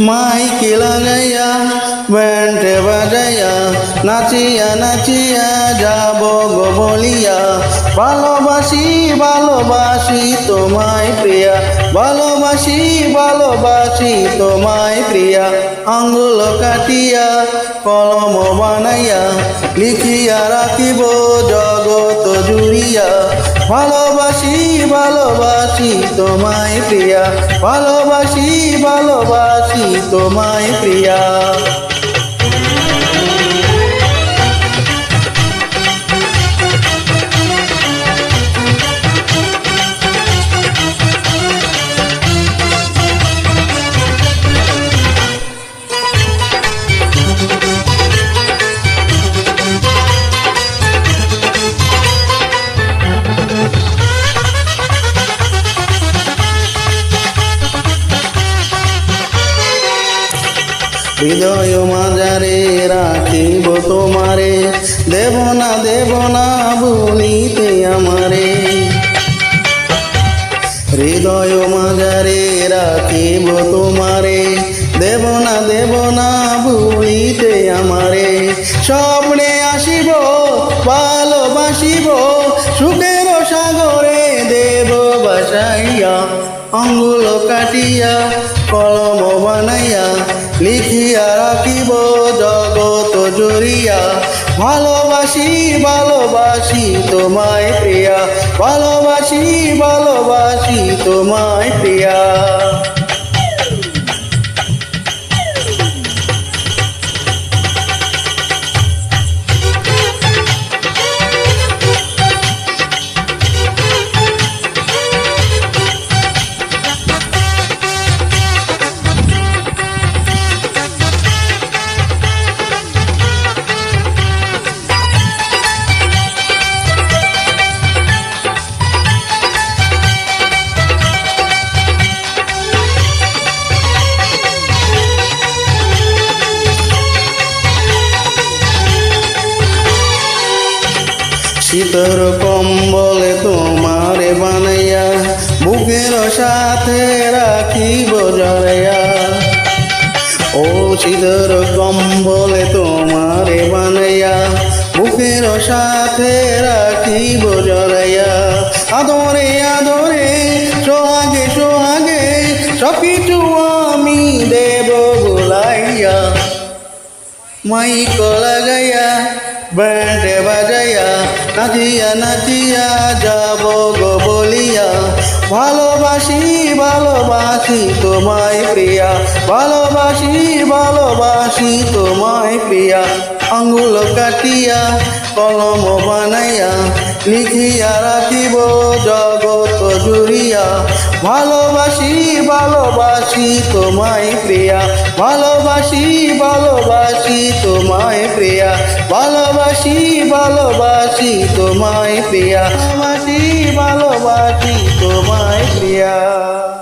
মাইকে লাগাইয়া ব্যান্ডে বাজাইয়া নাচিয়া নাচিয়া যাব গো বলিয়া ভালোবাসি ভালোবাসি তোমায় প্রিয়া ভালোবাসি ভালোবাসি তোমায় প্রিয়া আঙ্গুল কাটিয়া কলম বানাইয়া লিখিয়া রাখিব জগত জুড়িয়া ভালোবাসি ভালোবাসি তোমায় প্রিয়া ভালোবাসি ভালোবাসি তোমায় প্রিয়া হৃদয় মাঝারে রাখিব তোমারে দেব না ভুলিতে আমারে হৃদয় মাঝারে রাখিব তোমারে দেব না ভুলিতে আমারে স্বপ্নে আসিব ভালোবাসিব সুখের সাগরে দেব বাসাইয়া আঙ্গুল কাটিয়া কলম বানাইয়া লিখিয়া রাখিব জগত জুড়িয়া ভালোবাসি ভালোবাসি তোমায় প্রিয়া ভালোবাসি ভালোবাসি তোমায় প্রিয়া শীতর কম্বলে তোমারে বানাইয়া বুকের সাথে রাখিব জড়াইয়া ও শীতর কম্বলে তোমারে বানাইয়া বুকের সাথে রাখিব জড়াইয়া আদরে আদরে সোহাগে সোহাগে সবকিছু আমি দেব ভুলাইয়া মাইক লাগাইয়া ব্যান্ডে বাজাইয়া নাচিয়া নাচিয়া যাব গো বলিয়া ভালোবাসি ভালোবাসি তোমায় প্রিয়া ভালোবাসি ভালোবাসি তোমায় প্রিয়া আঙ্গুল কাটিয়া কলম বানাইয়া লিখিয়া রাখিব জগত জুড়িয়া ভালোবাসি ভালোবাসি তোমায় প্রিয়া ভালোবাসি ভালোবাসি তোমায় প্রিয়া ভালোবাসি ভালোবাসি তোমায় প্রিয়া ভালোবাসি ভালোবাসি তোমায় প্রিয়া।